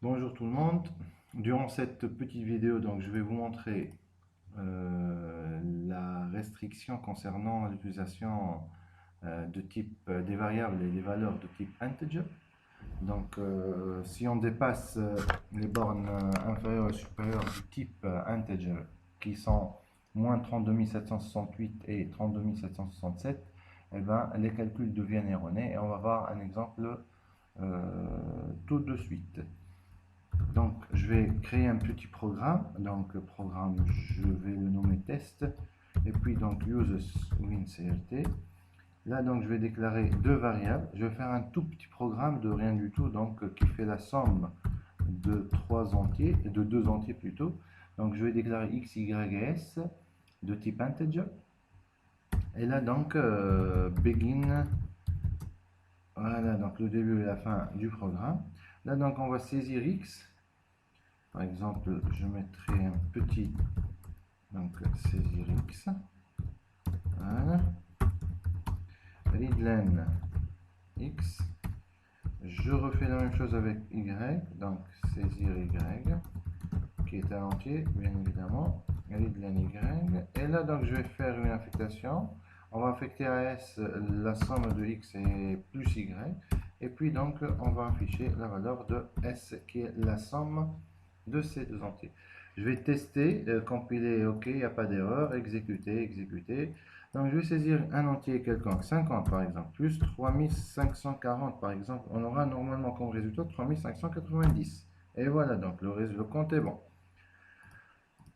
Bonjour tout le monde. Durant cette petite vidéo, donc, je vais vous montrer la restriction concernant l'utilisation de type des variables et des valeurs de type integer. Donc, si on dépasse les bornes inférieures et supérieures du type integer, qui sont moins 32 768 et 32 767, eh ben, les calculs deviennent erronés et on va voir un exemple tout de suite. Donc, je vais créer un petit programme. Donc, programme, je vais le nommer test. Et puis, donc, uses WinCRT. Là, donc, je vais déclarer deux variables. Je vais faire un tout petit programme de rien du tout, donc, qui fait la somme de deux entiers plutôt. Donc, je vais déclarer x, y et s de type integer. Et là, donc, begin. Voilà, donc, le début et la fin du programme. Là, donc, on va saisir x. Par exemple, je mettrai un petit, donc saisir x, voilà, readline x, je refais la même chose avec y, donc saisir y, qui est un entier, bien évidemment, readline y, et là donc je vais faire une affectation, on va affecter à s la somme de x et plus y, et puis donc on va afficher la valeur de s qui est la somme de ces deux entiers. Je vais tester, compiler, ok, il n'y a pas d'erreur, exécuter, exécuter. Donc je vais saisir un entier quelconque, 50 par exemple, plus 3540 par exemple, on aura normalement comme résultat 3590. Et voilà, donc le compte est bon.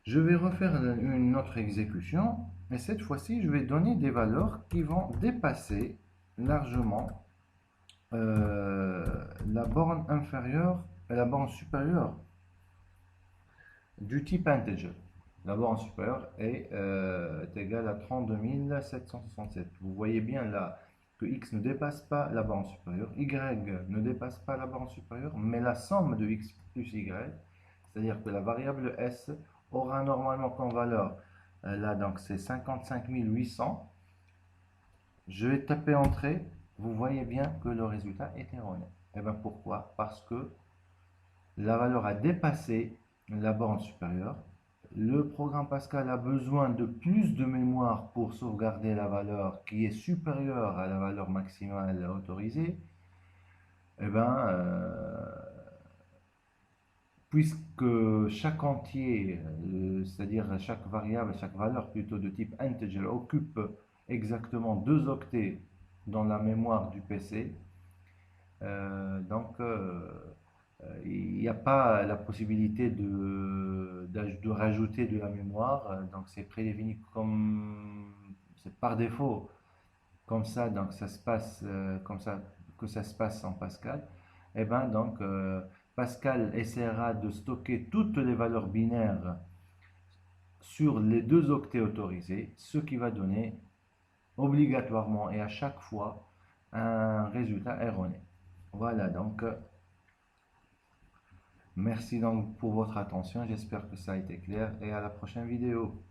Je vais refaire une autre exécution, et cette fois-ci, je vais donner des valeurs qui vont dépasser largement la borne inférieure et la borne supérieure du type integer. La borne supérieure est égale à 32 767. Vous voyez bien là que x ne dépasse pas la borne supérieure, y ne dépasse pas la borne supérieure, mais la somme de x plus y, c'est-à-dire que la variable s aura normalement comme valeur, là donc c'est 55 800. Je vais taper entrée, vous voyez bien que le résultat est erroné. Et bien pourquoi? Parce que la valeur a dépassé la borne supérieure. Le programme Pascal a besoin de plus de mémoire pour sauvegarder la valeur qui est supérieure à la valeur maximale autorisée. Et puisque chaque entier, c'est-à-dire chaque variable, chaque valeur plutôt de type integer occupe exactement 2 octets dans la mémoire du PC, il n'y a pas la possibilité de rajouter de la mémoire, donc c'est prédéfini comme c'est par défaut comme ça, donc ça se passe comme ça que ça se passe en Pascal. Et ben donc Pascal essaiera de stocker toutes les valeurs binaires sur les deux octets autorisés, ce qui va donner obligatoirement et à chaque fois un résultat erroné. Voilà donc. Merci donc pour votre attention, j'espère que ça a été clair et à la prochaine vidéo.